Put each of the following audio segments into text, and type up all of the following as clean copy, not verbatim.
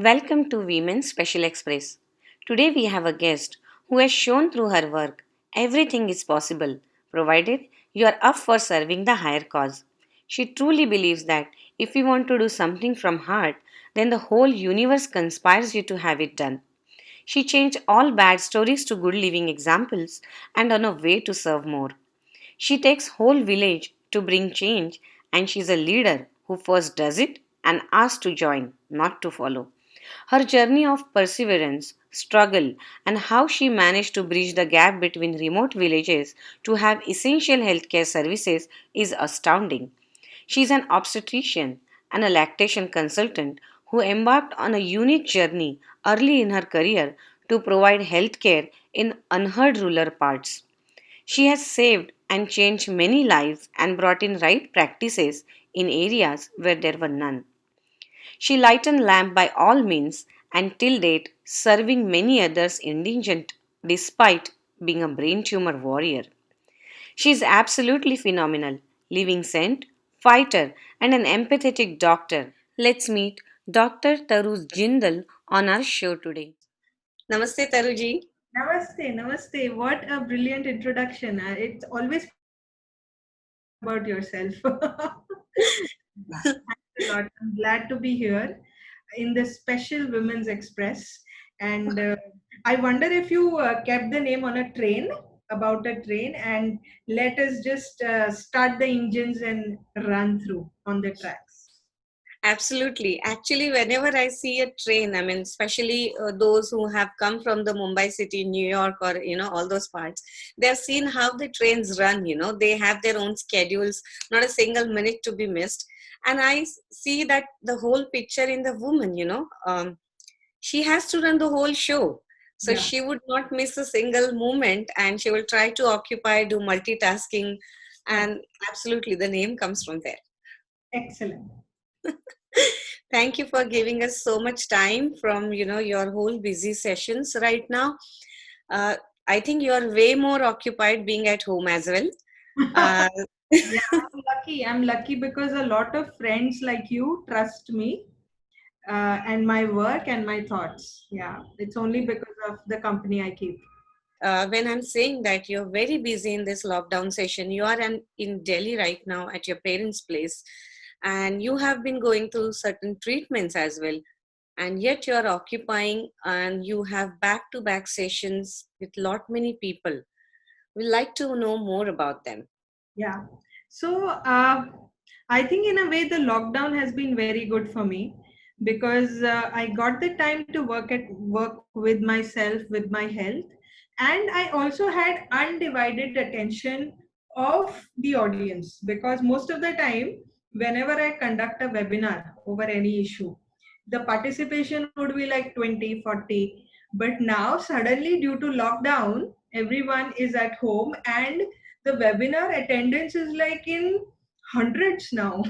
Welcome to Women's Special Express. Today we have a guest who has shown through her work everything is possible provided you are up for serving the higher cause. She truly believes that if you want to do something from heart, then the whole universe conspires you to have it done. She changed all bad stories to good living examples and on a way to serve more. She takes whole village to bring change and she's a leader who first does it and asks to join, not to follow. Her journey of perseverance, struggle, and how she managed to bridge the gap between remote villages to have essential healthcare services is astounding. She is an obstetrician and a lactation consultant who embarked on a unique journey early in her career to provide healthcare in unheard rural parts. She has saved and changed many lives and brought in right practices in areas where there were none. She lightened lamp by all means and till date serving many others indigent despite being a brain tumor warrior. She is absolutely phenomenal, living saint, fighter, and an empathetic doctor. Let's meet Dr. Taru Jindal on our show today. Namaste Taruji. Namaste, namaste. What a brilliant introduction. It's always pleasure to hear about yourself. Yeah, thanks a lot. I'm glad to be here in this special Women's Express. And I wonder if you kept the name on a train, about a train, and let us just start the engines and run through on the tracks. Absolutely. Actually, whenever I see a train, I mean, especially those who have come from the Mumbai city, New York, or all those parts, they've seen how the trains run. They have their own schedules, not a single minute to be missed. And see that the whole picture in the woman. She has to run the whole show. So Yeah, she would not miss a single moment, and she will try to occupy, do multitasking, correct. and absolutely, the name comes from there. Excellent. Thank you for giving us so much time from your whole busy sessions right now. Uh, I think you are way more occupied being at home as well. Uh, Yeah, I'm lucky. I'm lucky because a lot of friends like you trust me and my work and my thoughts. Yeah, it's only because of the company I keep. when I'm saying that you're very busy in this lockdown session, you are in Delhi right now at your parents' place, and you have been going through certain treatments as well, and yet you're occupying and you have back-to-back sessions with lot many people. We'd like to know more about them. Yeah. So I think in a way the lockdown has been very good for me because I got the time to work with myself, with my health, and I also had undivided attention of the audience because most of the time, whenever I conduct a webinar over any issue, the participation would be like 20, 40. But now suddenly due to lockdown, everyone is at home and the webinar attendance is like in hundreds now.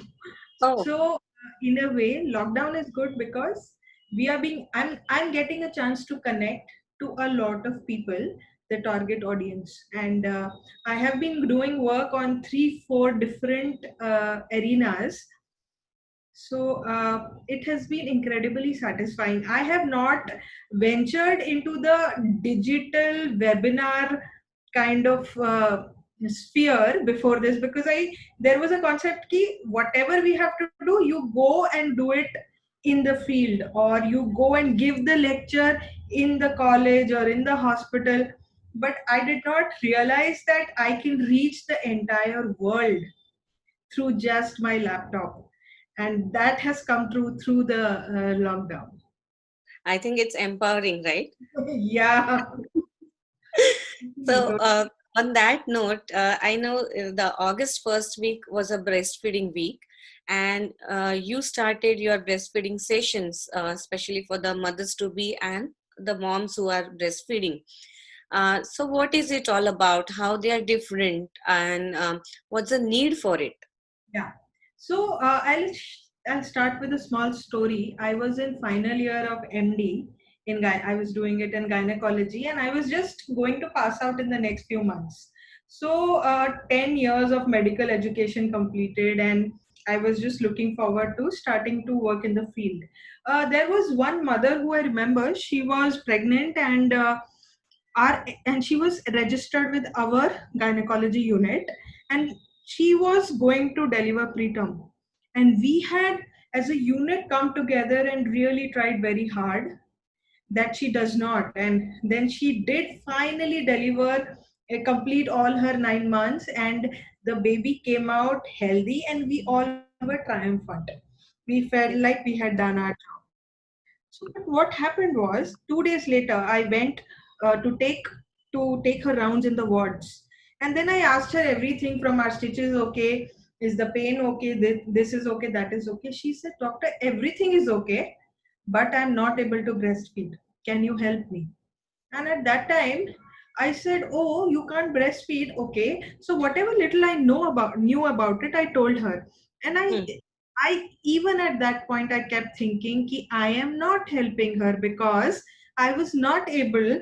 Oh, So in a way lockdown is good because I'm getting a chance to connect to a lot of people, the target audience, and I have been doing work on 3 4 different arenas. So it has been incredibly satisfying. I have not ventured into the digital webinar kind of sphere before this because I there was a concept key whatever we have to do, you go and do it in the field, or you go and give the lecture in the college or in the hospital. But I did not realize that I can reach the entire world through just my laptop, and that has come through the lockdown. I think it's empowering, right? Yeah. So, on that note, I know the August first week was a breastfeeding week, and you started your breastfeeding sessions, especially for the mothers to be and the moms who are breastfeeding. So, what is it all about? How they are different, and what's the need for it? Yeah. So I'll start with a small story. I was in final year of MD I was doing it in gynecology, and I was just going to pass out in the next few months. So 10 years of medical education completed, and I was just looking forward to starting to work in the field. There was one mother who I remember. She was pregnant, and she was registered with our gynecology unit, and she was going to deliver preterm. And we had, as a unit, come together and really tried very hard that she does not. And then she did finally deliver, complete all her 9 months, and the baby came out healthy, and we all were triumphant. We felt like we had done our job. So, but what happened was, 2 days later, I went to take her rounds in the wards, and then I asked her everything from our stitches okay, is the pain okay, this is okay, that is okay. She said, "Doctor, everything is okay, but I'm not able to breastfeed. Can you help me?" And at that time, I said, "Oh, you can't breastfeed. Okay." So whatever little I knew about it, I told her. And Hmm. I even at that point I kept thinking ki I am not helping her because I was not able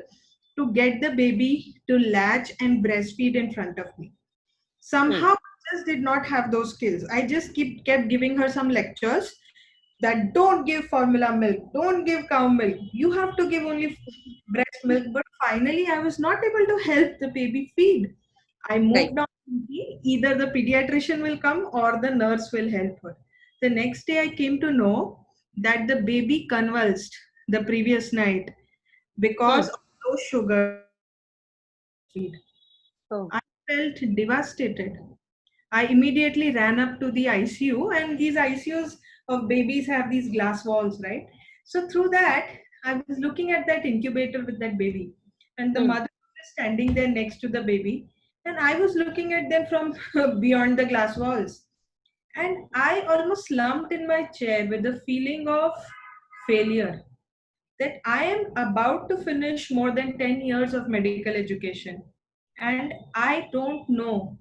to get the baby to latch and breastfeed in front of me. Hmm. Somehow I just did not have those skills. I just kept giving her some lectures that don't give formula milk, don't give cow milk, you have to give only breast milk. But finally, I was not able to help the baby feed. I Right. moved on thinking either the pediatrician will come or the nurse will help her. The next day, I came to know that the baby convulsed the previous night because Hmm. of low sugars and she could not breastfeed. Oh. I felt devastated. I immediately ran up to the ICU, and these ICUs of babies have these glass walls, right? So through that, I was looking at that incubator with that baby, and the Hmm. mother was standing there next to the baby, and I was looking at them from beyond the glass walls, and I almost slumped in my chair with a feeling of failure, that I am about to finish more than 10 years of medical education, and I don't know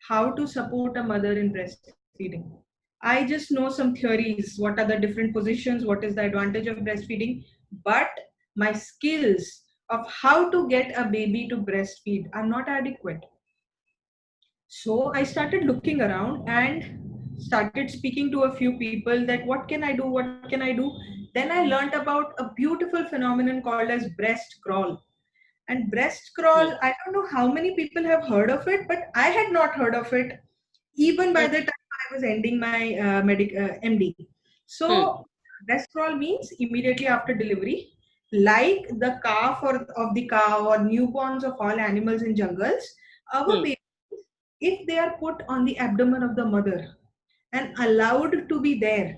how to support a mother in breastfeeding. I just know some theories, what are the different positions, what is the advantage of breastfeeding, but my skills of how to get a baby to breastfeed are not adequate. So I started looking around and started speaking to a few people that what can I do, what can I do. Then I learned about a beautiful phenomenon called as breast crawl. And breast Hmm. crawl, I don't know how many people have heard of it, but I had not heard of it even by Hmm. the time I was ending my MD. Hmm. So breast crawl means immediately after delivery, like the calf or of the cow or newborns of all animals in jungles, our Hmm. babies, if they are put on the abdomen of the mother and allowed to be there,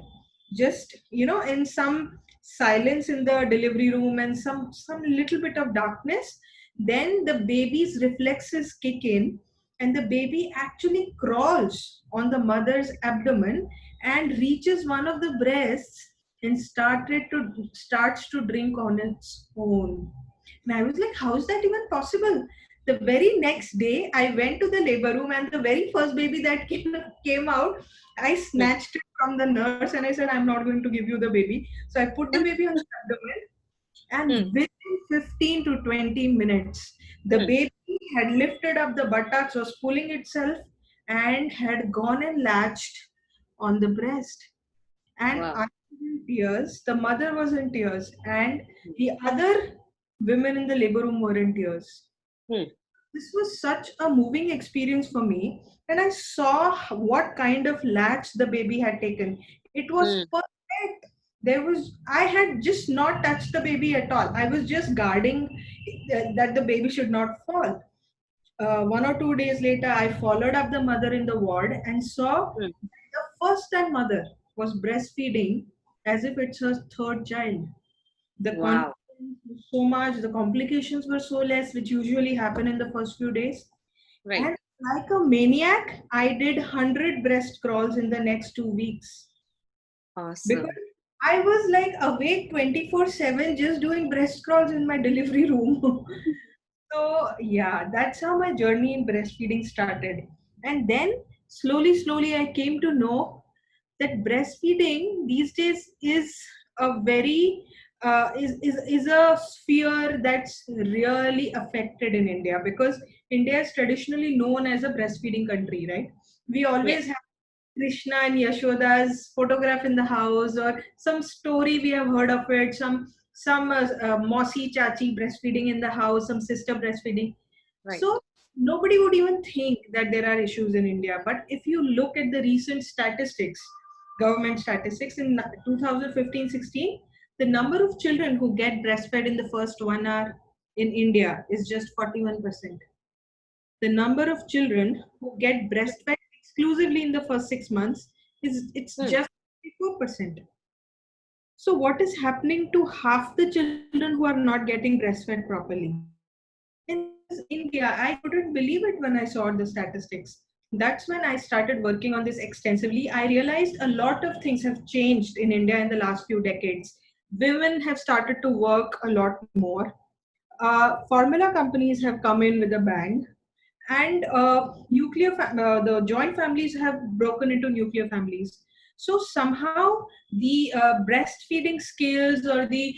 just in some silence in the delivery room and some little bit of darkness, then the baby's reflexes kick in, and the baby actually crawls on the mother's abdomen and reaches one of the breasts and starts to drink on its own. And I was like, how is that even possible? The very next day, I went to the labor room, and the very first baby that came out, I Hmm. snatched it from the nurse and I said, "I'm not going to give you the baby." So I put the baby on the abdomen, Hmm. and within 15 to 20 minutes, the Hmm. baby had lifted up the buttocks, was pulling itself, and had gone and latched on the breast. And Wow. I was in tears, the mother was in tears, and the other women in the labor room were in tears. Hmm. This was such a moving experience for me, and I saw what kind of latch the baby had taken. It was Hmm. perfect. I had just not touched the baby at all. I was just guarding that the baby should not fall. 1 or 2 days later, I followed up the mother in the ward and saw Hmm. the first time mother was breastfeeding as if it's her third child. The Wow. confidence was so much, the complications were so less, which usually happen in the first few days. Right. And like a maniac, I did 100 breast crawls in the next 2 weeks Awesome. because I was like awake 24/7 just doing breast crawls in my delivery room. So, yeah, that's how my journey in breastfeeding started. And then slowly, I came to know that breastfeeding these days is a very is a sphere that's really affected in India, because India is traditionally known as a breastfeeding country, right? We always Yes. have Krishna and Yashoda's photograph in the house, or some story we have heard of it, some mossy chachi breastfeeding in the house, some sister breastfeeding. Right. So nobody would even think that there are issues in India. But if you look at the recent statistics, government statistics in 2015-16, the number of children who get breastfed in the first 1 hour in India is just 41%. The number of children who get breastfed exclusively in the first 6 months is it's Hmm. just 54%. So what is happening to half the children who are not getting breastfed properly? And this is India. I couldn't believe it when I saw the statistics. That's when I started working on this extensively. I realized a lot of things have changed in India in the last few decades. Women have started to work a lot more. Formula companies have come in with a bang, and the joint families have broken into nuclear families. So somehow the breastfeeding skills, or the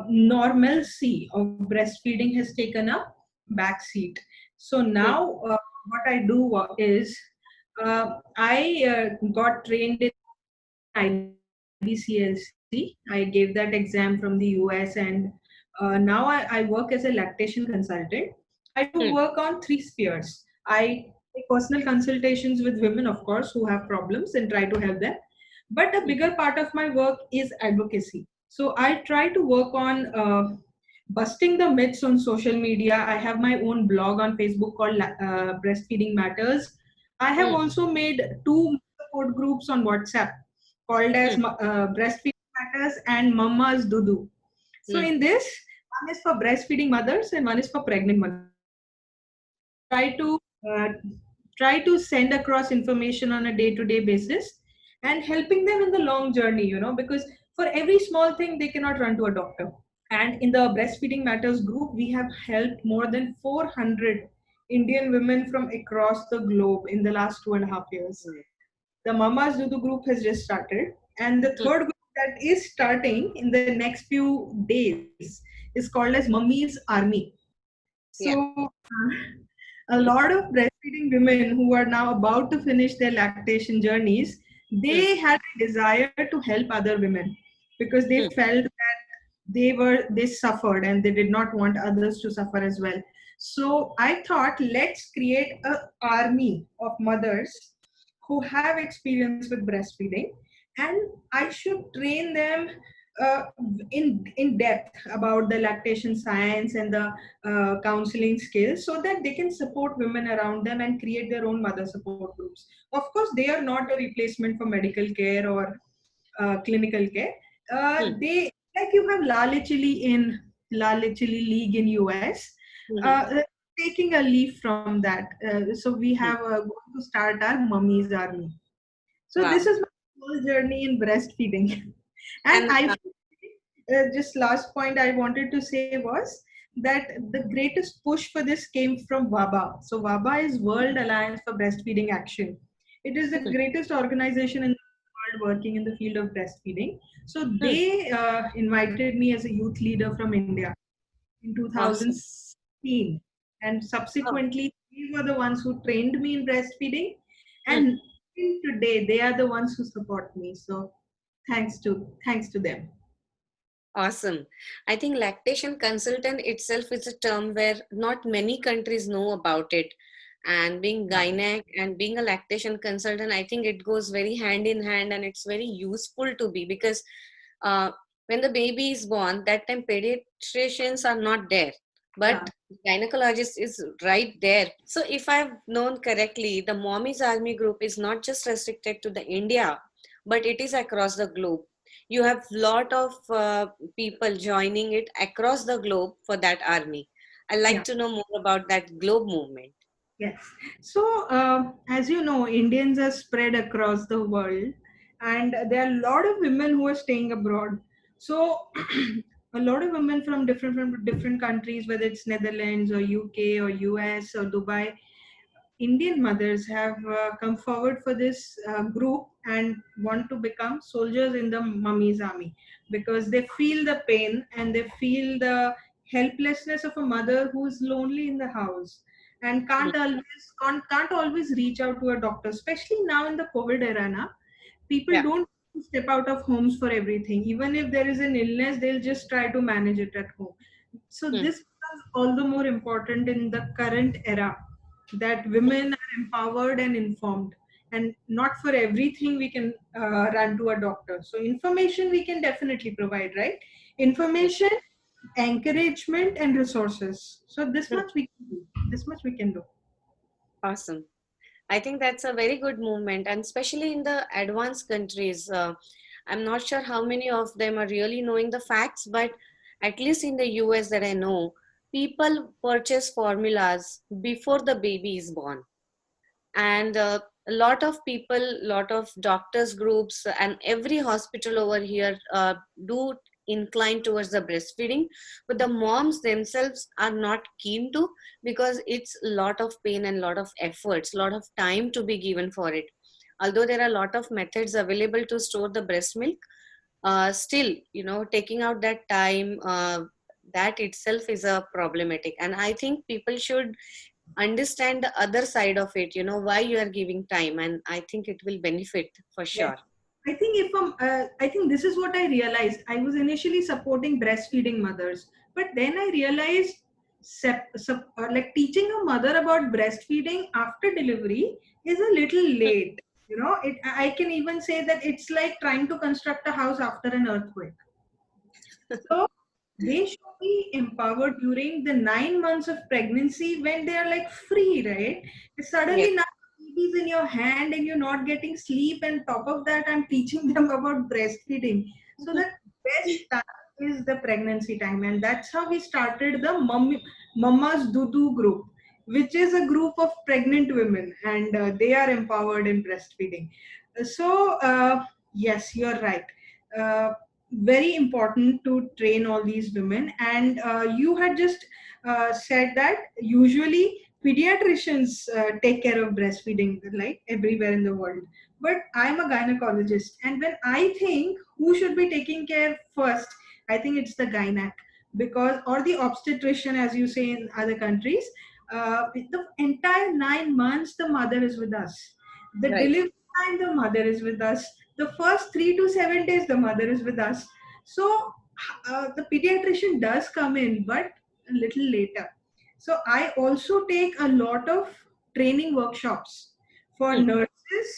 normalcy of breastfeeding, has taken a back seat. So Hmm. now what I do is I got trained in IBCLC. I gave that exam from the US, and now I work as a lactation consultant. I do work Hmm. on three spheres. I take personal consultations with women, of course, who have problems, and try to help them. But a Hmm. bigger part of my work is advocacy. So I try to work on busting the myths on social media. I have my own blog on Facebook called Breastfeeding Matters. I have Hmm. also made two support groups on WhatsApp called as Hmm. Breastfeeding Matters and Mama's Dudu. So Hmm. in this, one is for breastfeeding mothers and one is for pregnant mothers. I try to send across information on a day-to-day basis, and helping them in the long journey. Because for every small thing they cannot run to a doctor. And in the Breastfeeding Matters group, we have helped more than 400 Indian women from across the globe in the last 2.5 years. Hmm. The Mamas Dudu group has just started, and the Hmm. third group that is starting in the next few days is called as Mummy's Army. Yeah. So, a lot of breastfeeding women who are now about to finish their lactation journeys, Hmm. they had a desire to help other women, because they Hmm. felt that they suffered and they did not want others to suffer as well. So I thought, let's create a army of mothers who have experience with breastfeeding, and I should train them uh, in depth about the lactation science and the counseling skills, so that they can support women around them and create their own mother support groups. Of course, they are not a replacement for medical care or clinical care. Hmm. They, like, you have Lale Chili League in US, Hmm. uh, taking a leaf from that. So we have Hmm. going to start our Mummies Army. So this Wow. is my whole journey in breastfeeding. And And I just last point I wanted to say was that the greatest push for this came from WABA. So WABA is World Alliance for Breastfeeding Action. It is the hmm. greatest organization in the world working in the field of breastfeeding. So Hmm. they invited me as a youth leader from India in Awesome. 2016, and Oh, subsequently they were the ones who trained me in breastfeeding, hmm. and till today they are the ones who support me. So thanks to them. Awesome. I think lactation consultant itself is a term where not many countries know about it. And being gynec and being a lactation consultant, I think it goes very hand in hand, and it's very useful to be, because uh, when the baby is born, that time pediatricians are not there, Yeah, but gynecologist is right there. So if I've known correctly, the Mommy's Army group is not just restricted to the India, but it is across the globe. You have lot of people joining it across the globe for that army. I'd yeah. like to know more about that globe movement. Yes. So, as you know, Indians are spread across the world, and there are a lot of women who are staying abroad. So, a lot of women from different countries, whether it's Netherlands or UK or US or Dubai, Indian mothers have come forward for this group and want to become soldiers in the Mummy's Army, because they feel the pain and they feel the helplessness of a mother who's lonely in the house. and mm, can't always reach out to a doctor, especially now in the COVID era. Na, people yeah. don't step out of homes for everything. Even if there is an illness, they'll just try to manage it at home. So Mm, this becomes all the more important in the current era, that women are empowered and informed, and not for everything we can run to a doctor. So information we can definitely provide, right? mm, Information, encouragement, and resources. So this mm. much we can do. This much we can do. Awesome. I think that's a very good movement, and especially in the advanced countries. I'm not sure how many of them are really knowing the facts, but at least in the US that I know, people purchase formulas before the baby is born. And a lot of people, lot of doctors groups and every hospital over here do incline towards the breastfeeding, but the moms themselves are not keen to, because it's a lot of pain and lot of efforts, lot of time to be given for it. Although there are a lot of methods available to store the breast milk, still, taking out that time, that itself is a problematic. And I think people should understand the other side of it, why you are giving time, and I think it will benefit for Yes. sure. I think this is what I realized. I was initially supporting breastfeeding mothers, but then I realized like teaching a mother about breastfeeding after delivery is a little late. I can even say that it's like trying to construct a house after an earthquake. So they should be empowered during the 9 months of pregnancy when they are like free, right? Yes. Suddenly now baby's in your hand and you're not getting sleep, and top of that, I'm teaching them about breastfeeding. So the best time is the pregnancy time, and that's how we started the Mama's Dudu group, which is a group of pregnant women, and they are empowered in breastfeeding. So yes, you're right. Uh, Very important to train all these women. And you had just said that usually pediatricians take care of breastfeeding, like everywhere in the world. But I'm a gynecologist, and when I think who should be taking care first, I think it's the gynac, because, or the obstetrician, as you say in other countries. The entire 9 months, the mother is with us. The Right. delivery time, the mother is with us. The first 3 to 7 days, the mother is with us. So the pediatrician does come in, but a little later. So I also take a lot of training workshops for Hmm, nurses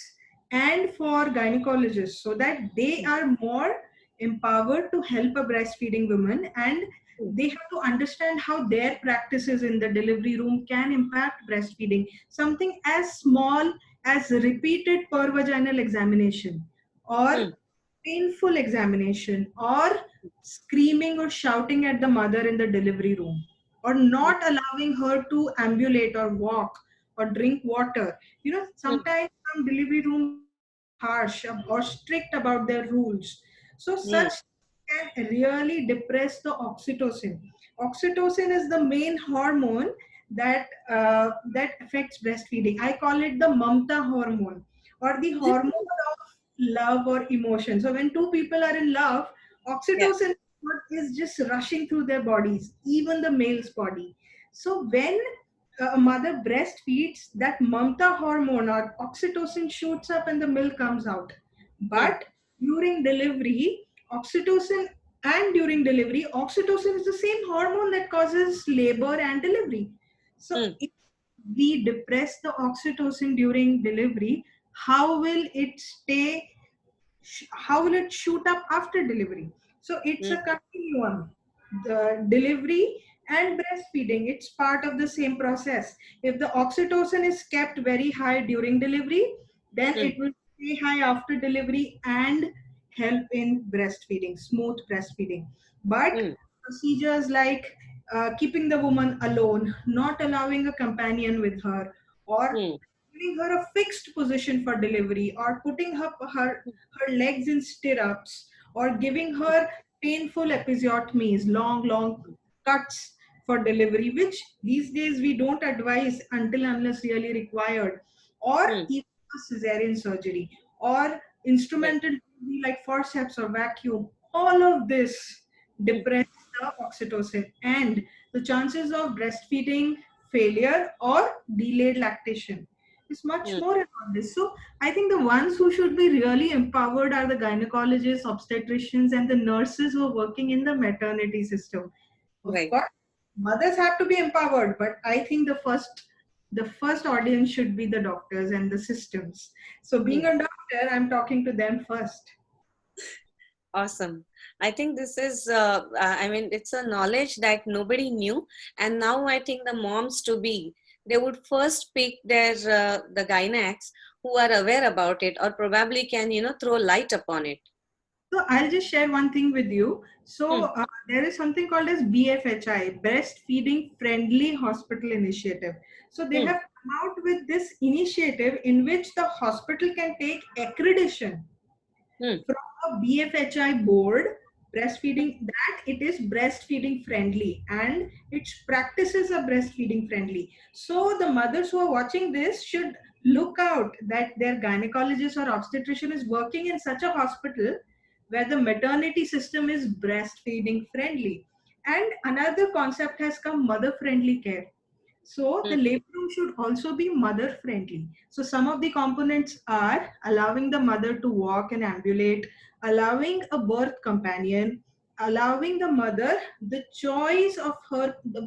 and for gynecologists, so that they hmm, are more empowered to help a breastfeeding woman, and hmm, they have to understand how their practices in the delivery room can impact breastfeeding. Something as small as repeated per vaginal examination, or hmm, painful examination, or screaming or shouting at the mother in the delivery room, or hmm, not allowing her to ambulate or walk or drink water. hmm, Sometimes some delivery rooms are very harsh or strict about their rules. So hmm, such can really depress the oxytocin. Oxytocin is the main hormone that affects breastfeeding. I call it the mamta hormone, or the hormone of love or emotion. So when two people are in love, yeah. oxytocin is just rushing through their bodies, even the male's body. So when a mother breastfeeds, that mamta hormone or oxytocin shoots up and the milk comes out. Hmm, But during delivery, oxytocin during delivery, oxytocin is the same hormone that causes labor and delivery. So hmm, if we depress the oxytocin during delivery, how will it stay? How will it shoot up after delivery? So it's a hmm, continuum. The delivery and breastfeeding, it's part of the same process. If the oxytocin is kept very high during delivery, then hmm, it will stay high after delivery and help in breastfeeding, smooth breastfeeding. But hmm, procedures like keeping the woman alone, not allowing a companion with her, or hmm, giving her a fixed position for delivery, or putting her legs in stirrups, or giving her painful episiotomies, long cuts for delivery, which these days we don't advise until unless really required, or hmm, even a cesarean surgery, or right. instrumental delivery like forceps or vacuum. All of this Hmm, depress the oxytocin, and the chances of breastfeeding failure, or delayed lactation. It's much Hmm. more about this. So I think the ones who should be really empowered are the gynecologists, obstetricians, and the nurses who are working in the maternity system. Of Right. course, mothers have to be empowered, but I think the first audience should be the doctors and the systems. So being Hmm. a doctor, I'm talking to them first. Awesome. I think this is, I mean, it's a knowledge that nobody knew. And now I think the moms to be, they would first pick the gynacs who are aware about it or probably can, throw light upon it. So I'll just share one thing with you. So Hmm. there is something called as BFHI, Breastfeeding Friendly Hospital Initiative. So they Hmm. have come out with this initiative in which the hospital can take accreditation Hmm. from a BFHI board, breastfeeding, that it is breastfeeding friendly and its practices are breastfeeding friendly. So the mothers who are watching this should look out that their gynecologist or obstetrician is working in such a hospital where the maternity system is breastfeeding friendly. And another concept has come, mother friendly care. So Hmm. the labor room should also be mother friendly. So some of the components are allowing the mother to walk and ambulate, allowing a birth companion, allowing the mother the choice of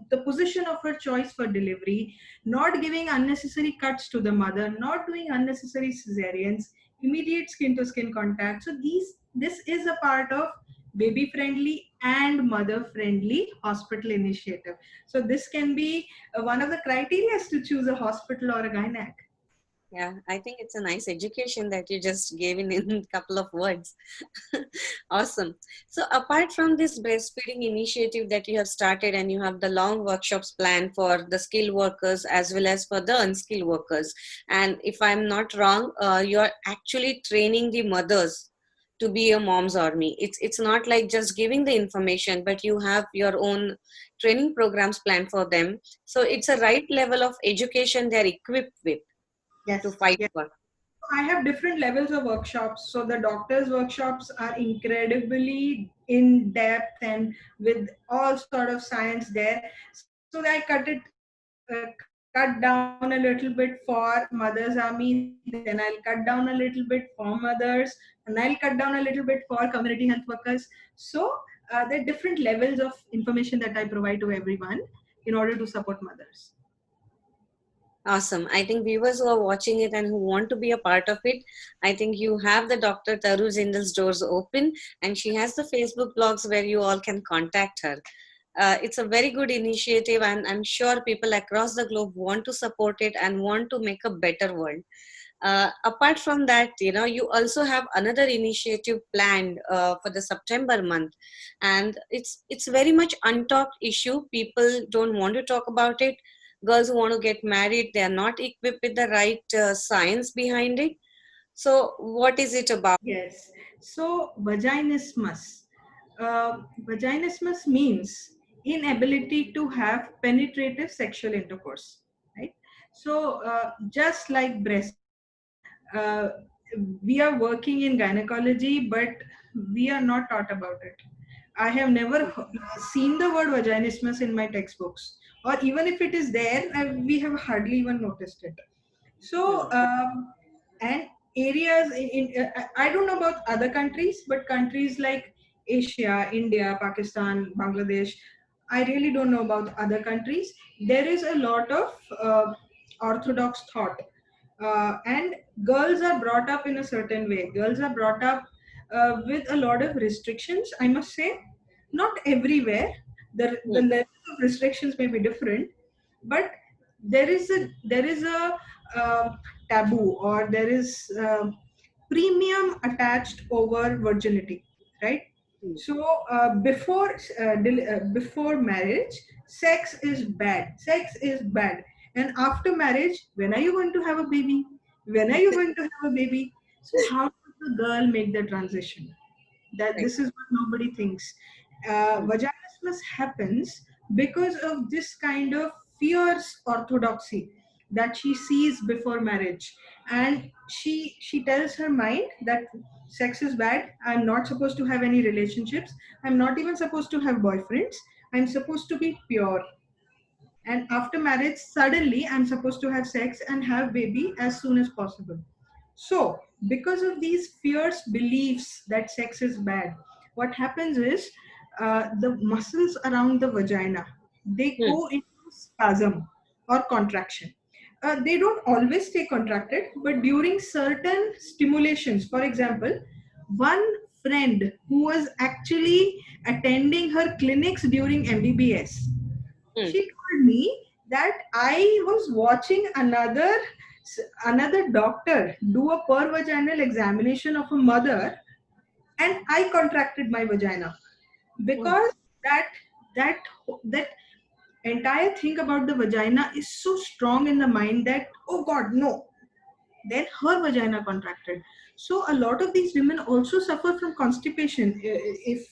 the position of her choice for delivery, not giving unnecessary cuts to the mother, not doing unnecessary cesareans, immediate skin to skin contact. So this is a part of baby friendly and mother friendly hospital initiative. So this can be one of the criteria to choose a hospital or a gynac. Yeah, I think it's a nice education that you just gave in a couple of words. Awesome. So, apart from this breastfeeding initiative that you have started, and you have the long workshops planned for the skilled workers as well as for the unskilled workers, and if I'm not wrong, you're actually training the mothers to be a mom's army. It's not like just giving the information, but you have your own training programs planned for them. So, it's a right level of education they're equipped with to Yes, fight yes. for. I have different levels of workshops. So the doctors' workshops are incredibly in depth and with all sort of science there. So I cut down a little bit for Mothers Army, then I'll cut down a little bit for mothers, and I'll cut down a little bit for community health workers. So there are different levels of information that I provide to everyone in order to support mothers. Awesome. I think viewers who are watching it and who want to be a part of it, I think you have the Dr. Taru Zindal's doors open, and she has the Facebook blogs where you all can contact her. It's a very good initiative, and I'm sure people across the globe want to support it and want to make a better world. Apart from that, you also have another initiative planned for the September month, and it's very much untalked issue. People don't want to talk about it. Girls who want to get married, they are not equipped with the right science behind it. So what is it about? Yes. So vaginismus. Vaginismus means inability to have penetrative sexual intercourse, right? So just like breast, uh, we are working in gynecology, but we are not taught about it. I have never seen the word vaginismus in my textbooks, or even if it is there, we have hardly even noticed it. Hmm. So, and areas I don't know about other countries, but countries like Asia, India, Pakistan, Bangladesh, I really don't know about other countries. There is a lot of orthodox thought, and girls are brought up in a certain way. Girls are brought up with a lot of restrictions, I must say. Not everywhere. The Hmm. level of restrictions may be different, but there is a uh, taboo, or there is premium attached over virginity, right? Hmm. So before marriage, sex is bad, and after marriage, when are you going to have a baby? When are you going to have a baby? So how does the girl make the transition? That Right. this is what nobody thinks. Hmm. Vaginismus happens because of this kind of fierce orthodoxy that she sees before marriage, and she tells her mind that sex is bad. I'm not supposed to have any relationships. I'm not even supposed to have boyfriends. I'm supposed to be pure. and after marriage suddenly I'm supposed to have sex and have baby as soon as possible. So because of these fierce beliefs that sex is bad, what happens is the muscles around the vagina, they Hmm. go into spasm or contraction. They don't always stay contracted, but during certain stimulations, for example, one friend who was actually attending her clinics during MBBS, Hmm. she told me that I was watching another doctor do a per vaginal examination of a mother, and I contracted my vagina Hmm. because that that that entire thing about the vagina is so strong in the mind that, oh god, no, then her vagina contracted. So a lot of these women also suffer from constipation, if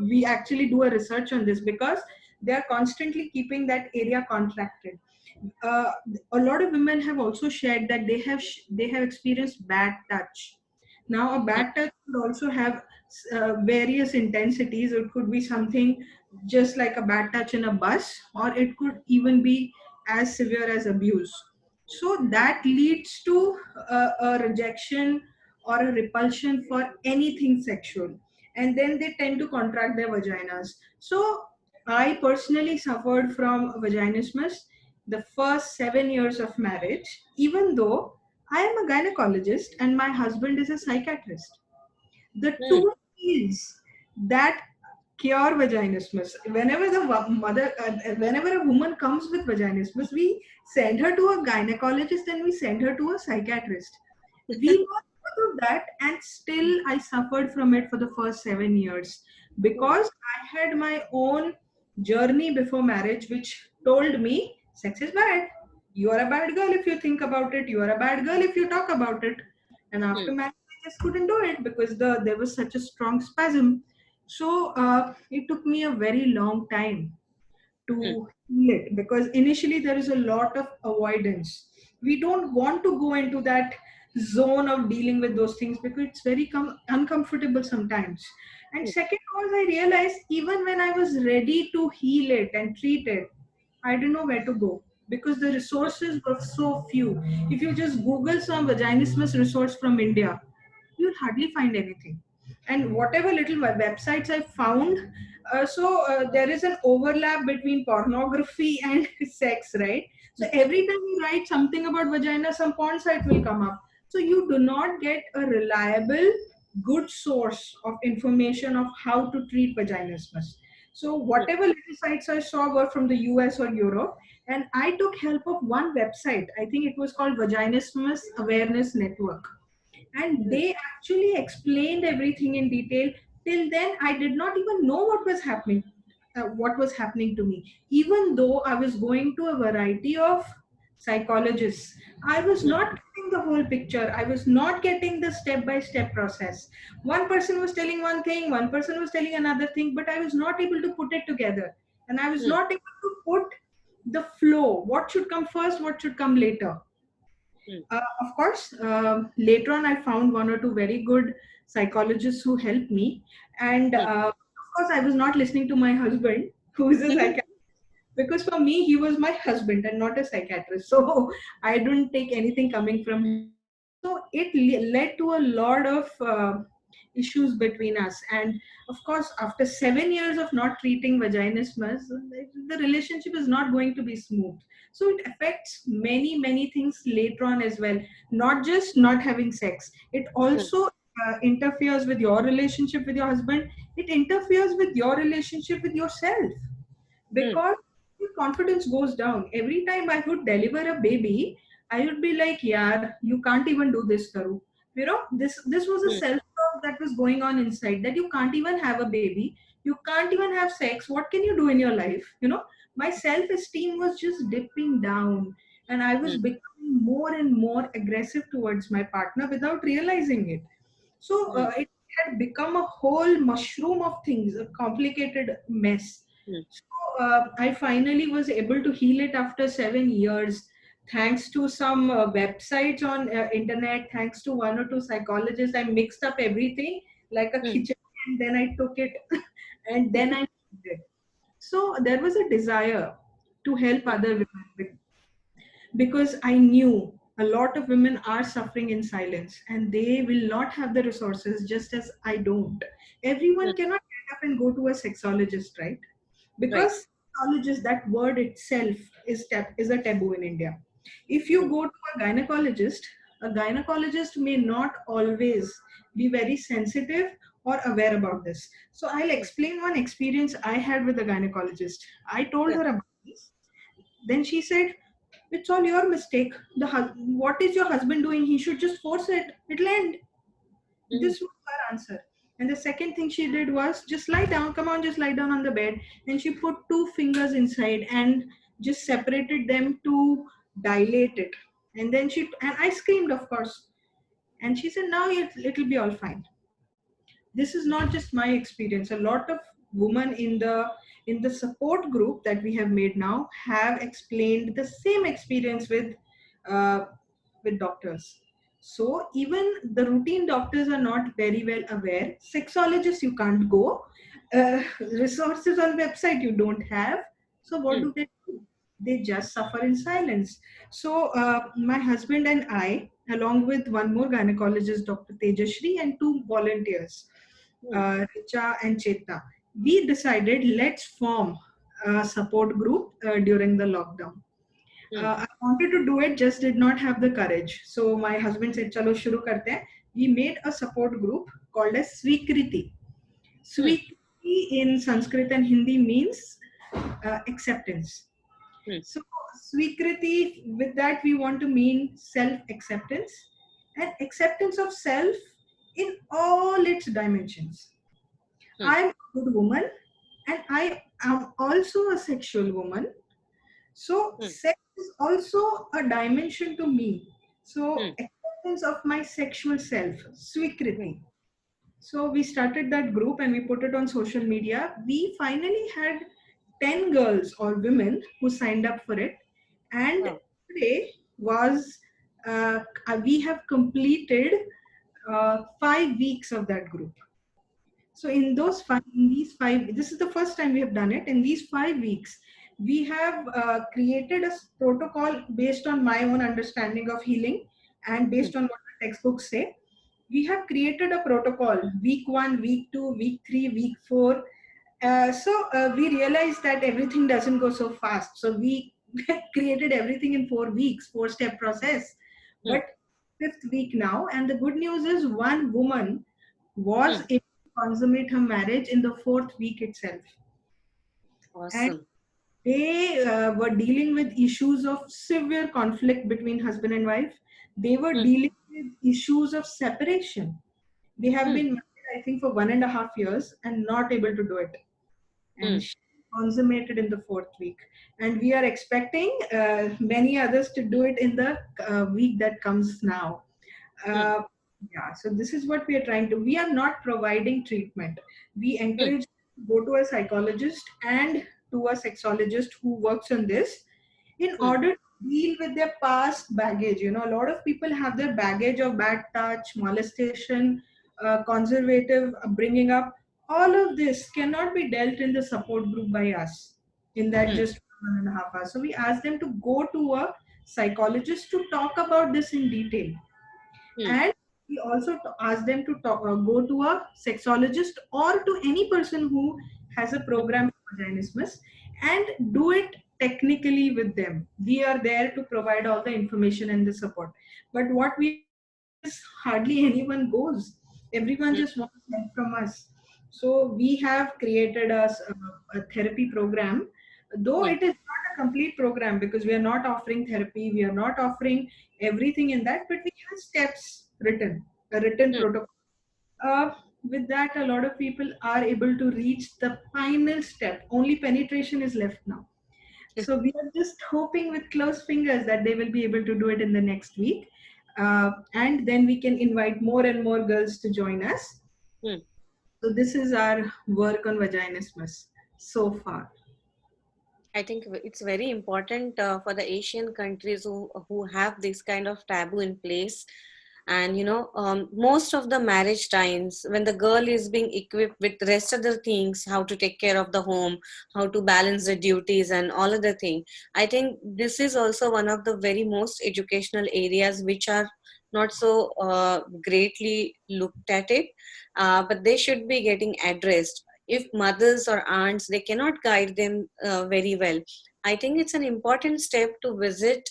we actually do a research on this, because they are constantly keeping that area contracted. uh, a lot of women have also shared that they have experienced bad touch. Now, a Hmm. bad touch could also have various intensities. It could be something just like a bad touch in a bus, or it could even be as severe as abuse. So that leads to a rejection or a repulsion for anything sexual, and then they tend to contract their vaginas. So I personally suffered from vaginismus the first 7 years of marriage, even though I am a gynecologist and my husband is a psychiatrist. The Hmm. two fields that cure vaginismus. Whenever whenever a woman comes with vaginismus, we send her to a gynecologist and we send her to a psychiatrist. We know both of that, and still I suffered from it for the first 7 years Hmm. because I had my own journey before marriage, which told me sex is bad. You are a bad girl if you think about it. You are a bad girl if you talk about it. And Hmm. after marriage, I just couldn't do it because there was such a strong spasm. So it took me a very long time Hmm. to heal it, because initially there is a lot of avoidance. We don't want to go into that zone of dealing with those things because it's very uncomfortable sometimes. And Hmm. second was, I realized even when I was ready to heal it and treat it, I didn't know where to go because the resources were so few. If you just Google some vaginismus resource from India, you'll hardly find anything. And whatever little websites I found, there is an overlap between pornography and sex, right? So every time you write something about vagina, some porn site will come up. So you do not get a reliable, good source of information of how to treat vaginismus. So Hmm. whatever little sites I saw were from the US or Europe, and I took help of one website. I think it was called Vaginismus Awareness Network, and Hmm. they actually explained everything in detail. Till then I did not even know what was happening to me, even though I was going to a variety of psychologists. I was Hmm. not getting the whole picture. I was not getting the step by step process. One person was telling one thing, one person was telling another thing, but I was not able to put it together, and I was Hmm. not able to put the flow, what should come first, what should come later. Hmm. Of course, later on, I found one or two very good psychologists who helped me. And Hmm. of course, I was not listening to my husband, who is a psychiatrist, because for me, he was my husband and not a psychiatrist. So I didn't take anything coming from him. So it led to a lot of issues between us. And of course, after 7 years of not treating vaginismus, the relationship is not going to be smooth. So it affects many, many things later on as well. Not just not having sex, it Hmm. also interferes with your relationship with your husband. It interferes with your relationship with yourself, Hmm. because your confidence goes down. Every time I would deliver a baby, I would be like, yeah, you can't even do this, Karu. This was a Hmm. self talk that was going on inside, that you can't even have a baby, you can't even have sex. What can you do in your life? My self esteem was just dipping down, and I was Hmm. becoming more and more aggressive towards my partner without realizing it. So Hmm. it had become a whole mushroom of things, a complicated mess. Hmm. So I finally was able to heal it after 7 years, thanks to some websites on internet, thanks to one or two psychologists. I mixed up everything like a Hmm. kitchen, and then I took it and then I healed it. So there was a desire. to help mm, other women, because I knew a lot of women are suffering in silence and they will not have the resources, just as I don't. mm. Everyone cannot get up and go to a sexologist, right? Right. Because sexologist, that word itself is a taboo in India. If you Mm, go to a gynecologist may not always be very sensitive or aware about this. So I'll mm. explain one experience I had with a gynecologist. I told Yeah. her about this. Then she said, "It's all your mistake. What is your husband doing? He should just force it. It'll end." Mm, This was her answer. And the second thing she did was, "Just lie down. Come on, just lie down on the bed." And she put two fingers inside and just separated them to dilate it. And then and I screamed, of course. And she said, "Now it'll be all fine." This is not just my experience. A lot of women in the support group that we have made now have explained the same experience uh, with doctors. So even the routine doctors are not very well aware. Sexologists, you can't go. Resources on website you don't have. So what mm, do they do? They just suffer in silence. So my husband and I, along with one more gynecologist, Dr. Tejashri, and two volunteers, mm, Richa and Chetna, we decided, let's form a support group during the lockdown. mm, I wanted to do it, just did not have the courage. So my husband said, "Chalo, shuru karte hain." We made a support group called as Swikriti. mm, Swikriti in Sanskrit and Hindi means acceptance. mm, So Swikriti, with that we want to mean self-acceptance and acceptance of self in all its dimensions. mm, I'm a good woman and I am also a sexual woman. So mm, sex is also a dimension to me. So mm, acceptance of my sexual self, mm, Swikriti. So we started that group and we put it on social media. We finally had 10 girls or women who signed up for it. And wow. today was, we have completed 5 weeks of that group. So Wow. in these 5, this is the first time we have done it. In these 5 weeks, we have created a protocol based on my own understanding of healing and Mm, based on what the textbooks say. We have created a protocol: week 1, week 2, week 3, week 4. So we realized that everything doesn't go so fast. So we created everything in 4 weeks, 4-step process. mm, But fifth week now, and the good news is one woman was mm. able to consummate her marriage in the fourth week itself. And Awesome. they were dealing with issues of severe conflict between husband and wife. They were Mm, dealing with issues of separation. They have mm, been married, I think, for 1.5 years and not able to do it. And mm, she consummated in the fourth week. And we are expecting many others to do it in the week that comes now. mm, Uh, yeah, so this is what we are trying to. We are not providing treatment. We mm, encourage go to a psychologist and to a sexologist who works on this in mm, order to deal with their past baggage. You know, a lot of people have their baggage of bad touch, molestation, conservative bringing up. All of this cannot be dealt in the support group by us in that mm, just 1.5 hours. So we ask them to go to a psychologist to talk about this in detail, mm, and we also ask them to go to a sexologist or to any person who has a mm, program for vaginismus and do it technically with them. We are there to provide all the information and the support. But what we are finding is hardly anyone goes. Everyone mm, just wants help from us. So we have created a therapy program, though mm, it is not a complete program because we are not offering therapy, we are not offering everything in that, but we have steps written, a written mm. protocol. Uh, with that, a lot of people are able to reach the final step. Only penetration is left now. So we are just hoping with closed fingers that they will be able to do it in the next week. And then we can invite more and more girls to join us. Mm. So this is our work on vaginismus so far. I think it's very important for the Asian countries who have this kind of taboo in place, And most of the marriage times, when the girl is being equipped with rest other things, how to take care of the home, how to balance the duties and all other thing, I think this is also one of the very most educational areas which are not so greatly looked at it, but they should be getting addressed. If mothers or aunts, they cannot guide them very well, I think it's an important step to visit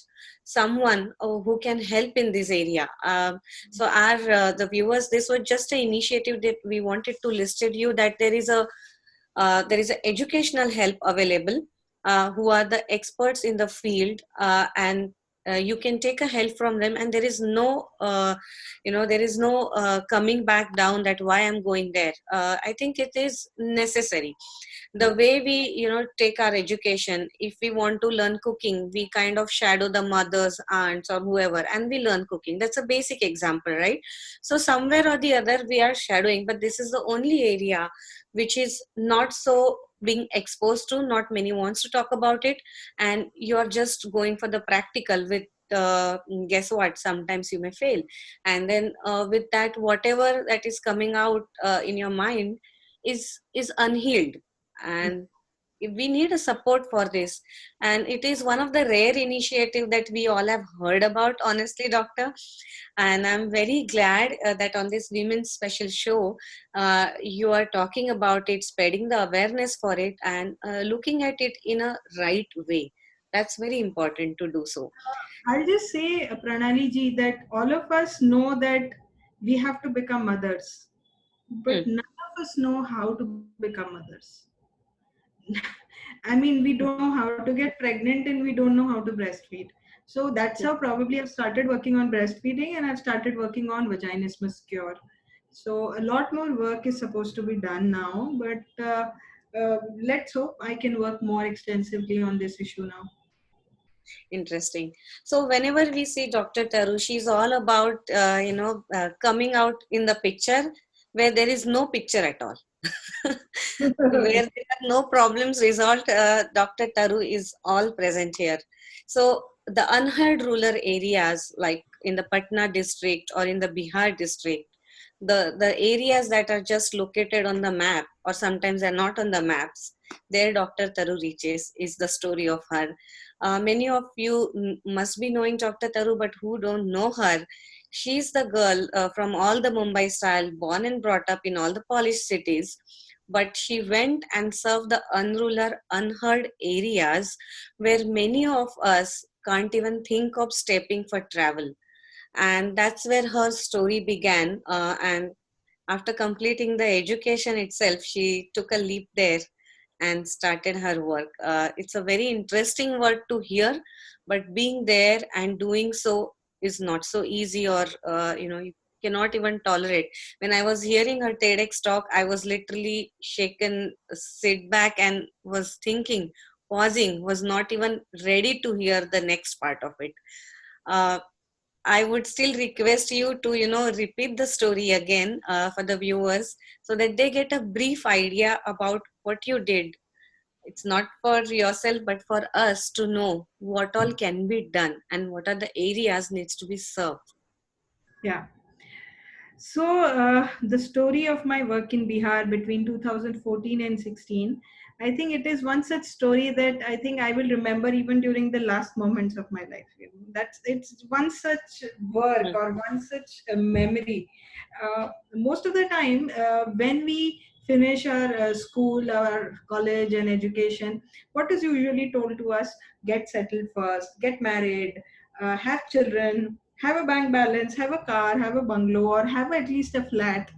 someone who can help in this area. So our the viewers, this was just an initiative that we wanted to listed you, that there is a educational help available, who are the experts in the field, and you can take a help from them, and there is no there is no coming back down that why I'm going there. I think it is necessary. The way we take our education, if we want to learn cooking, we kind of shadow the mothers, aunts, or whoever, and we learn cooking. That's a basic example, right? So somewhere or the other we are shadowing, but this is the only area which is not so being exposed to, not many wants to talk about it, and you're just going for the practical with guess what, sometimes you may fail, and then with that, whatever that is coming out in your mind is unhealed. And we need a support for this, and it is one of the rare initiative that we all have heard about, honestly, doctor. And I'm very glad that on this women's special show, you are talking about it, spreading the awareness for it, and looking at it in a right way. That's very important to do so. I'll just say, Pranali ji, that all of us know that we have to become mothers, but Hmm. none of us know how to become mothers. I mean, we don't know how to get pregnant and we don't know how to breastfeed. So that's how probably I've started working on breastfeeding, and I've started working on vaginismus cure. So a lot more work is supposed to be done now, but let's hope I can work more extensively on this issue now. Interesting. So whenever we see Dr. Taru, she's all about coming out in the picture where there is no picture at all. Where there are no problems resolved, Dr. Taru is all present here. So the unheard rural areas like in the Patna district or in the Bihar district, the areas that are just located on the map or sometimes they're not on the maps, there Dr. Taru reaches is the story of her. Many of you must be knowing Dr. Taru, but who don't know her, she's the girl from all the Mumbai style, born and brought up in all the polished cities, but she went and served the unruler, unheard areas where many of us can't even think of stepping for travel. And that's where her story began. And after completing the education itself, she took a leap there and started her work. It's a very interesting work to hear, but being there and doing so is not so easy, or you cannot even tolerate. When I was hearing her TEDx talk, I was literally shaken, sit back, and was thinking, pausing, was not even ready to hear the next part of it. Uh, I would still request you to, repeat the story again for the viewers so that they get a brief idea about what you did. It's not for yourself, but for us to know what all can be done and what are the areas needs to be served. Yeah. So, the story of my work in Bihar between 2014 and 16, I think it is one such story that I think I will remember even during the last moments of my life. That's it's one such work Hmm. or one such memory. Most of the time, when we finish our school, our college, and education, what is usually told to us: get settled first, get married, have children, have a bank balance, have a car, have a bungalow, or have at least a flat.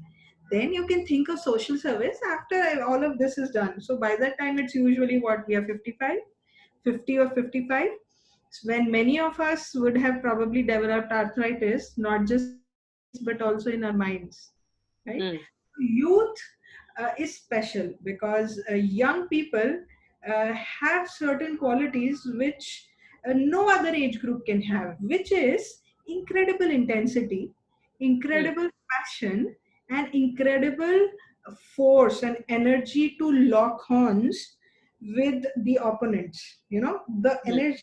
Then you can think of social service after all of this is done. So by that time, it's usually what we are 55, 50 or 55, when many of us would have probably developed arthritis, not just but also in our minds, right? Hmm. Youth is special because young people have certain qualities which no other age group can have, which is incredible intensity, Hmm. incredible passion, and incredible force and energy to lock horns with the opponents. The Hmm. energy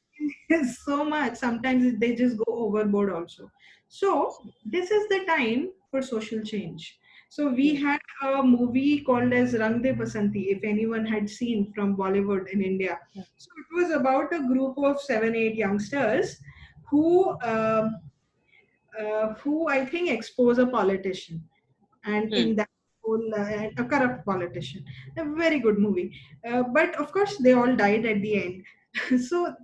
is so much, sometimes they just go overboard also. So this is the time for social change. So we mm, had a movie called as Rang De Basanti, if anyone had seen, from Bollywood in India. So it was about a group of 7, 8 youngsters who who I think expose a politician, and mm, in that whole a corrupt politician. A very good movie, but of course they all died at the end. So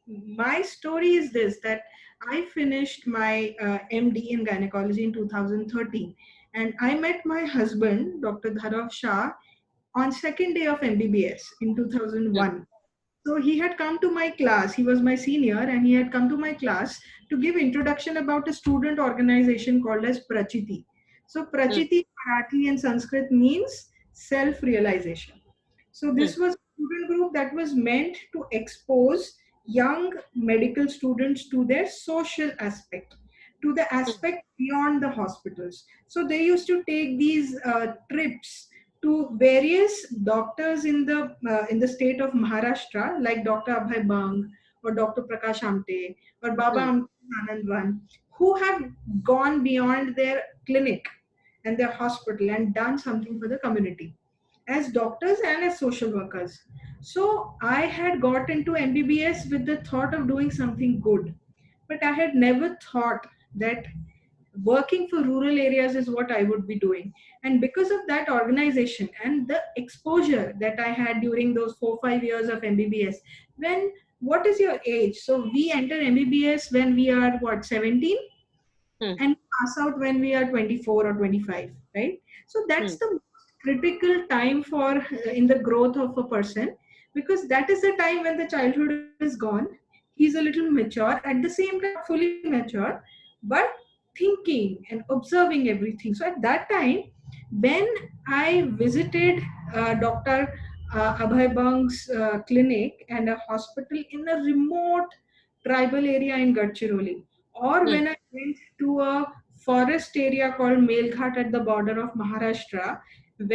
my story is this: that I finished my MD in gynecology in 2013, and I met my husband, Dr. Dharav Shah, on second day of MBBS in mm, 2001. So he had come to my class. He was my senior, and he had come to my class to give introduction about a student organization called as Prachiti. So mm, Prachiti, Marathi and Sanskrit means self-realization. So mm, this was a student group that was meant to expose young medical students to their social aspect, to the mm, aspect beyond the hospitals. So they used to take these trips to various doctors in the state of Maharashtra, like Dr. Abhay Bang or Dr. Prakash Amte or Baba mm, Amte Anandwan, who have gone beyond their clinic and their hospital and done something for the community as doctors and as social workers. So I had got into MBBS with the thought of doing something good, but I had never thought that working for rural areas is what I would be doing. And because of that organization and the exposure that I had during those 4, 5 years of MBBS, when what is your age? So we enter MBBS when we are what, 17, mm, and pass out when we are 24 or 25, right? So that's mm, the most critical time for in the growth of a person, because that is the time when the childhood is gone. He's a little mature, at the same time not fully mature, but thinking and observing everything. So at that time, when I visited Dr. Abhay Bang's clinic and a hospital in a remote tribal area in Gadchiroli, or mm, when I went to a forest area called Melghat at the border of Maharashtra,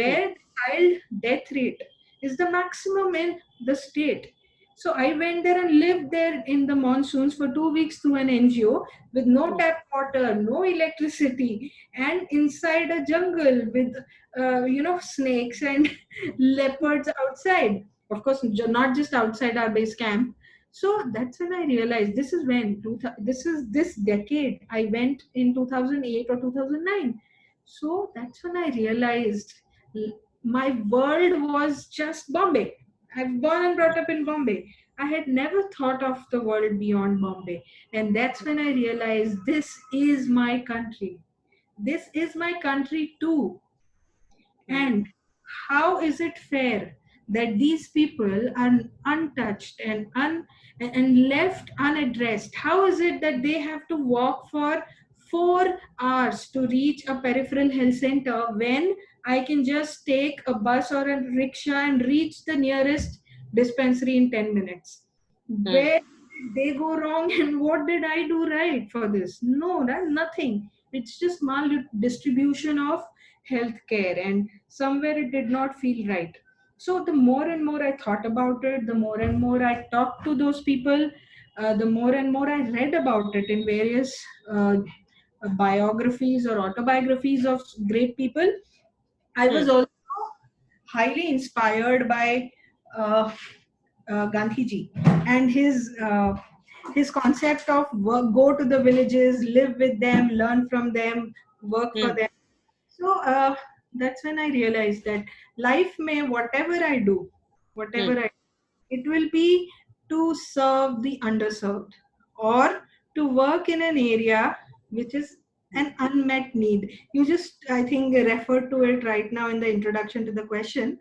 mm, where child death rate is the maximum in the state. So I went there and lived there in the monsoons for 2 weeks through an NGO with no mm, tap water, no electricity, and inside a jungle with snakes and leopards outside. Of course, not just outside our base camp. So that's when I realized this is when this is this decade. I went in 2008 or 2009. So that's when I realized my world was just Bombay. I've born and brought up in Bombay. I had never thought of the world beyond Bombay. And that's when I realized this is my country. This is my country too. mm, And how is it fair that these people are untouched and and left unaddressed? How is it that they have to walk for 4 hours to reach a peripheral health center when I can just take a bus or a rickshaw and reach the nearest dispensary in 10 minutes? mm, Where did they go wrong and what did I do right for this? No, nothing. It's just maldistribution of healthcare, and somewhere it did not feel right. So the more and more I thought about it, the more and more I talked to those people, the more and more I read about it in various biographies or autobiographies of great people. I was mm, also highly inspired by uh, Gandhiji and his concept of work, go to the villages, live with them, learn from them, work for mm, them. So that's when I realized that life may, whatever I do, mm, whatever I, it will be to serve the underserved or to work in an area which is an unmet need. You just, I think, referred to it right now in the introduction to the question.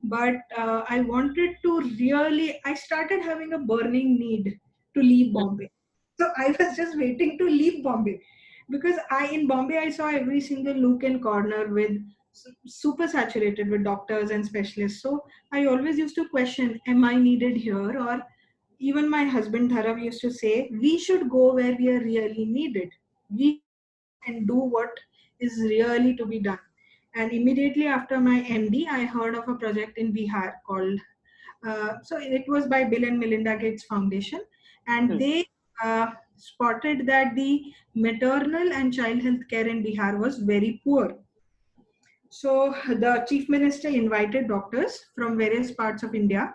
But I wanted to really, I started having a burning need to leave mm, Bombay. So I was just waiting to leave Bombay, because in Bombay I saw every single nook and corner with super saturated with doctors and specialists. So I always used to question, am I needed here? Or even my husband Dharav used to say, we should go where we are really needed. We should go and do what is really to be done. And immediately after my MD, I heard of a project in Bihar called, so it was by Bill and Melinda Gates Foundation, and mm, they spotted that the maternal and child health care in Bihar was very poor. So the chief minister invited doctors from various parts of India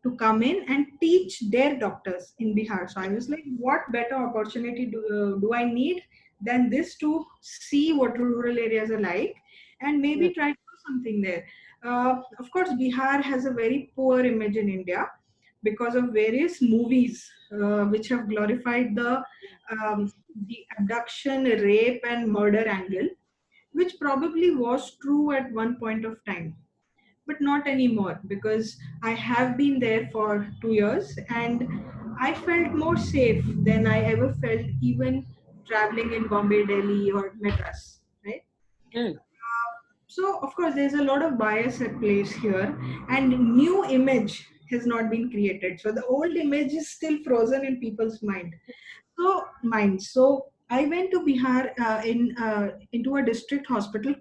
to come in and teach their doctors in Bihar. So I was like, what better opportunity do I need than this to see what rural areas are like and maybe mm, try to do something there. Of course, Bihar has a very poor image in India because of various movies which have glorified the abduction, rape, and murder angle, which probably was true at one point of time, but not anymore because I have been there for 2 years and I felt more safe than I ever felt even traveling in Bombay, Delhi, or Madras, right? mm, So, of course, there's a lot of bias at place here, and new image has not been created. So, the old image is still frozen in people's minds. So, I went to Bihar into a district hospital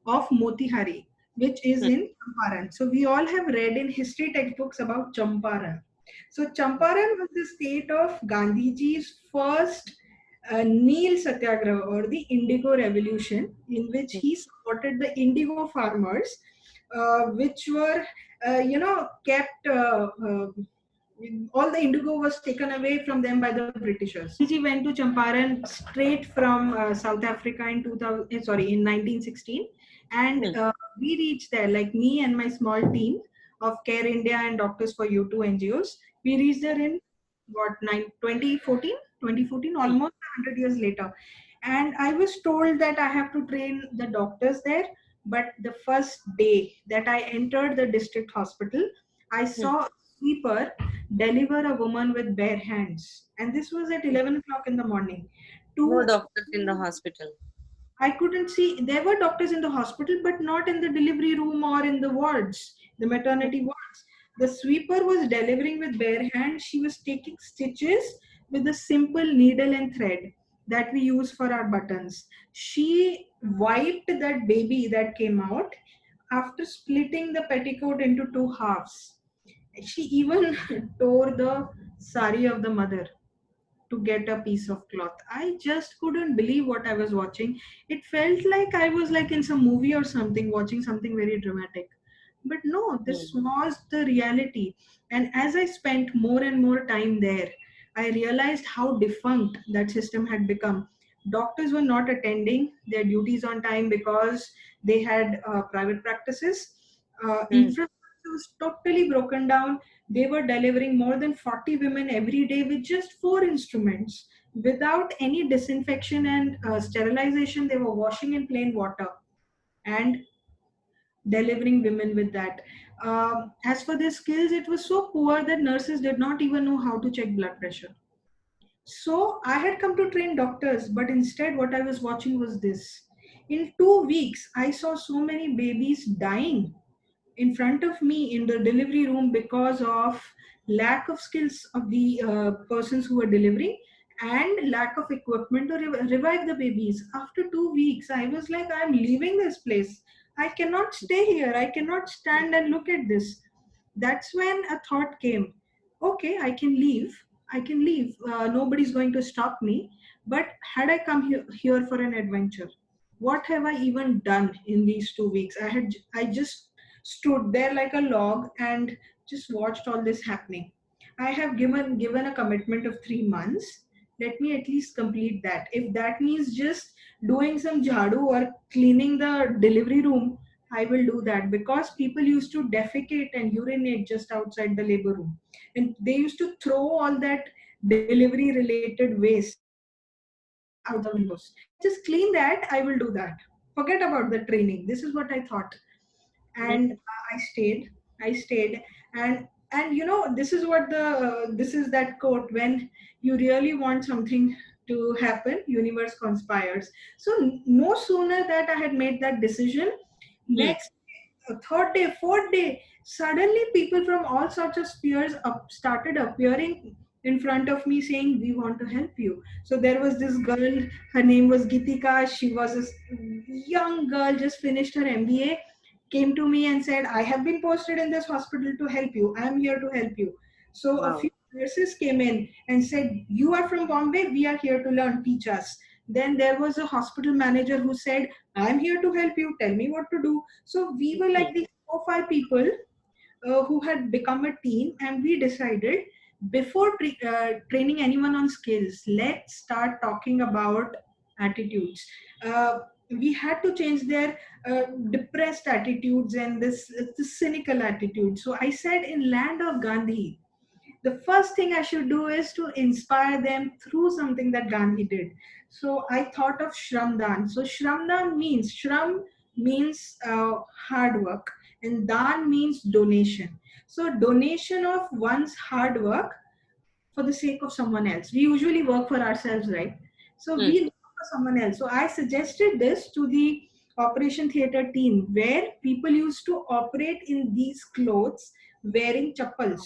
of Motihari, which is mm, in Champaran. So, we all have read in history textbooks about Champaran. So, Champaran was the state of Gandhiji's first Neel Satyagraha, or the Indigo Revolution, in which mm. he supported the indigo farmers, which were, kept. All the indigo was taken away from them by the Britishers. Gandhiji went to Champaran straight from South Africa in 2000, sorry, in 1916, and Mm. we reached there, like me and my small team of Care India and Doctors for U2 NGOs. We reached there in what 2014, 2014, Mm. almost 100 years later. And I was told that I have to train the doctors there. But the first day that I entered the district hospital, I Mm. saw a sweeper deliver a woman with bare hands. And this was at 11 o'clock in the morning. No To doctors in the hospital. I couldn't see. There were doctors in the hospital, but not in the delivery room or in the wards, the maternity wards. The sweeper was delivering with bare hands. She was taking stitches with a simple needle and thread that we use for our buttons. She wiped that baby that came out after splitting the petticoat into two halves. She even tore the sari of the mother to get a piece of cloth. I just couldn't believe what I was watching. It felt like I was like in some movie or something, watching something very dramatic. But no, this Mm. was the reality. And as I spent more and more time there, I realized how defunct that system had become. Doctors were not attending their duties on time because they had private practices. Mm. Infrastructure was totally broken down. They were delivering more than 40 women every day with just four instruments. Without any disinfection and sterilization, they were washing in plain water and delivering women with that. As for their skills, it was so poor that nurses did not even know how to check blood pressure. So I had come to train doctors, but instead, what I was watching was this. In 2 weeks, I saw so many babies dying in front of me in the delivery room because of lack of skills of the persons who were delivering and lack of equipment to revive the babies. After 2 weeks, I was like, I'm leaving this place. I cannot stay here. I cannot stand and look at this. That's when a thought came. Okay, I can leave. I can leave. Nobody's going to stop me. But had I come here for an adventure, what have I even done in these 2 weeks? I just stood there like a log and just watched all this happening. I have given a commitment of 3 months. Let me at least complete that. If that means just doing some jhadu or cleaning the delivery room, I will do that because people used to defecate and urinate just outside the labor room. And they used to throw all that delivery related waste outside the windows. If I just clean that, I will do that. Forget about the training. This is what I thought. And Mm. I stayed, and this is what this is that quote: when you really want something to happen, universe conspires. So no sooner that I had made that decision, Mm. next third day, fourth day, suddenly people from all sorts of spheres started appearing in front of me saying, we want to help you. So there was this girl, her name was Gitika. She was a young girl, just finished her MBA, came to me and said, I have been posted in this hospital to help you. I am here to help you. So a few Wow. nurses came in and said, "You are from Bombay, we are here to learn, teach us." Then there was a hospital manager who said, "I'm here to help you, tell me what to do." So we were Hmm. like these 4 5 people who had become a team, and we decided, before training anyone on skills, let's start talking about attitudes. We had to change their depressed attitudes and this cynical attitude. So I said, in land of Gandhi, the first thing I should do is to inspire them through something that Gandhi did. So I thought of Shramdan. So Shramdan means, Shram means hard work, and Dan means donation. So donation of one's hard work for the sake of someone else. We usually work for ourselves, right? So Hmm. we work for someone else. So I suggested this to the Operation Theatre team, where people used to operate in these clothes wearing chappals.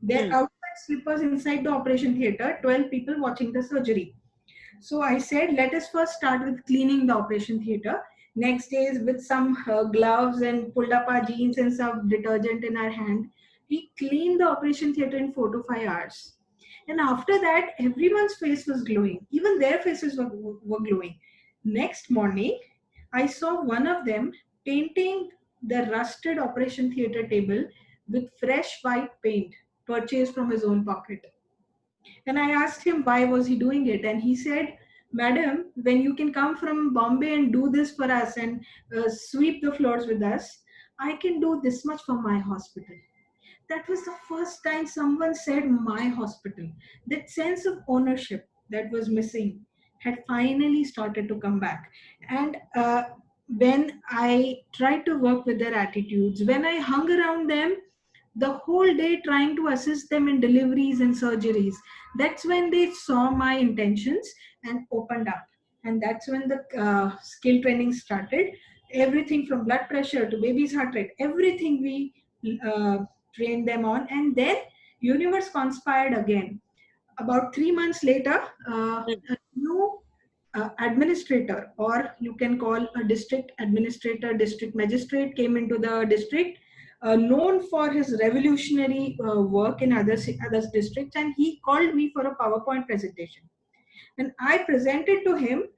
They're Hmm. outside slippers inside the operation theatre, 12 people watching the surgery. So I said, let us first start with cleaning the operation theatre. Next day is with some gloves and pulled up our jeans and some detergent in our hand. We cleaned the operation theatre in 4 to 5 hours. And after that, everyone's face was glowing. Even their faces were glowing. Next morning, I saw one of them painting the rusted operation theatre table with fresh white paint purchased from his own pocket. And I asked him why was he doing it, and he said, "Madam, when you can come from Bombay and do this for us and sweep the floors with us, I can do this much for my hospital." That was the first time someone said my hospital. That sense of ownership that was missing had finally started to come back. And when I tried to work with their attitudes, when I hung around them the whole day trying to assist them in deliveries and surgeries, that's when they saw my intentions and opened up. And that's when the skill training started. Everything from blood pressure to baby's heart rate, everything we uh, trained them on. And then universe conspired again. About 3 months later, Hmm. a new administrator, or you can call a district administrator, district magistrate, came into the district, known for his revolutionary work in other districts, and he called me for a PowerPoint presentation. And I presented to him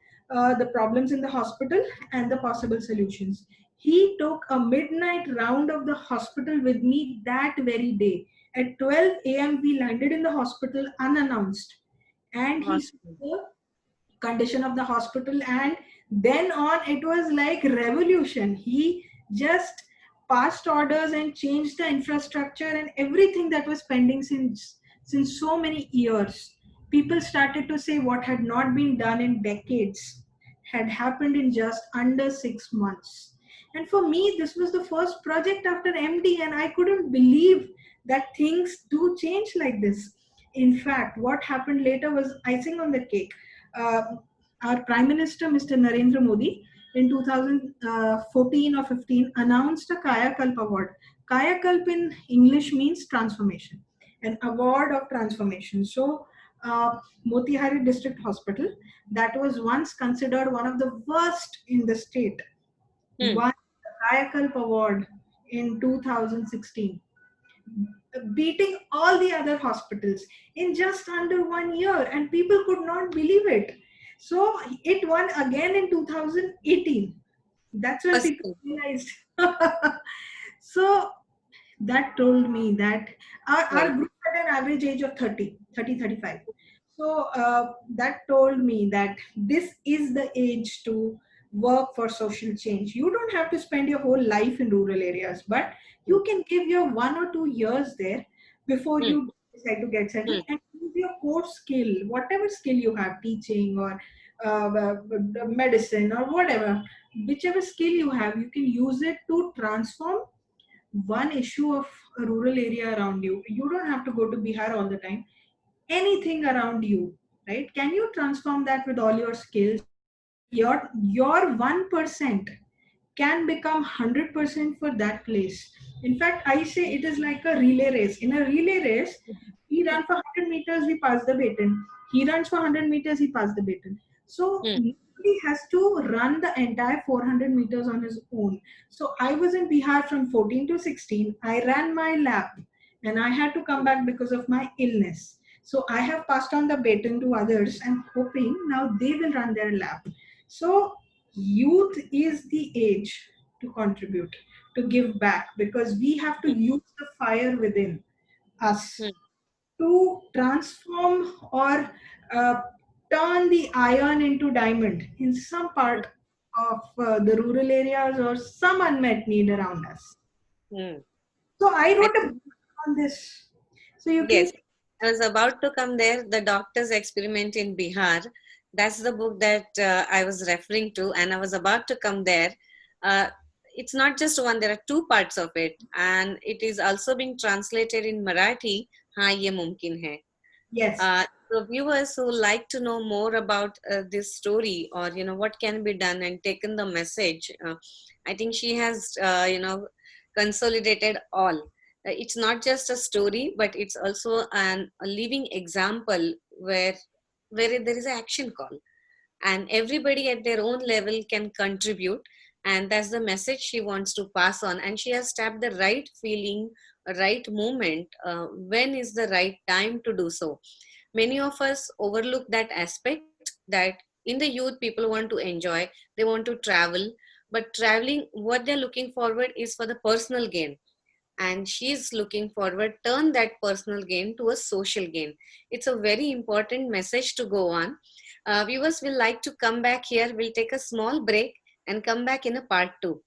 the problems in the hospital and the possible solutions. He took a midnight round of the hospital with me that very day. At 12 a.m., we landed in the hospital unannounced, and he saw Awesome. the condition of the hospital. And then on, it was like revolution. He just passed orders and changed the infrastructure, and everything that was pending since so many years, people started to say what had not been done in decades had happened in just under 6 months. And for me, this was the first project after MD, and I couldn't believe that things do change like this. In fact, what happened later was icing on the cake. uh, our Prime Minister, Mr. Narendra Modi, in 2014 or 15, announced a Kaya Kalp Award. Kaya Kalp in English means transformation, an award of transformation. So, Motihari District Hospital, that was once considered one of the worst in the state, Hmm. won the Kaya Kalp Award in 2016, beating all the other hospitals in just under 1 year, and people could not believe it. So it won again in 2018. That's when people Awesome. realized. So that told me that our Right. group had an average age of 30, 35. So that told me that this is the age to work for social change. You don't have to spend your whole life in rural areas, but Hmm. you can give your 1 or 2 years there before Hmm. you decide to get Hmm. settled, and use your core skill, whatever skill you have, teaching or medicine or whatever, whichever skill you have, you can use it to transform one issue of a rural area around you. You don't have to go to Bihar all the time. Anything around you, right? Can you transform that with all your skills? Your 1% can become 100% for that place. In fact, I say it is like a relay race. In a relay race, we run for 100 meters, we pass the baton. He runs for 100 meters, he passes the baton. So Hmm. nobody has to run the entire 400 meters on his own. So I was in Bihar from 14 to 16. I ran my lap. and I had to come back because of my illness. So I have passed on the baton to others and hoping now they will run their lab. So youth is the age to contribute, to give back, because we have to use the fire within us Hmm. to transform or uh, turn the iron into diamond in some part of the rural areas or some unmet need around us. Hmm. So I I wrote a think, book on this. So you can, yes, I was about to come there. The doctor's experiment in Bihar. That's the book that I was referring to, and I was about to come there. Uh, it's not just one, there are two parts of it, and it is also being translated in Marathi. हाँ ये मुमकिन है. yes, So viewers who like to know more about this story, or what can be done and taken the message, I think she has consolidated all. It's not just a story, but it's also a living example where there is an action call, and everybody at their own level can contribute, and that's the message she wants to pass on. And she has tapped the right feeling, right moment, when is the right time to do so. Many of us overlook that aspect, that in the youth people want to enjoy, they want to travel, but traveling, what they're looking forward is for the personal gain, and she's looking forward turn that personal gain to a social gain. It's a very important message to go on. Viewers will like to come back here, we'll take a small break and come back in a part 2.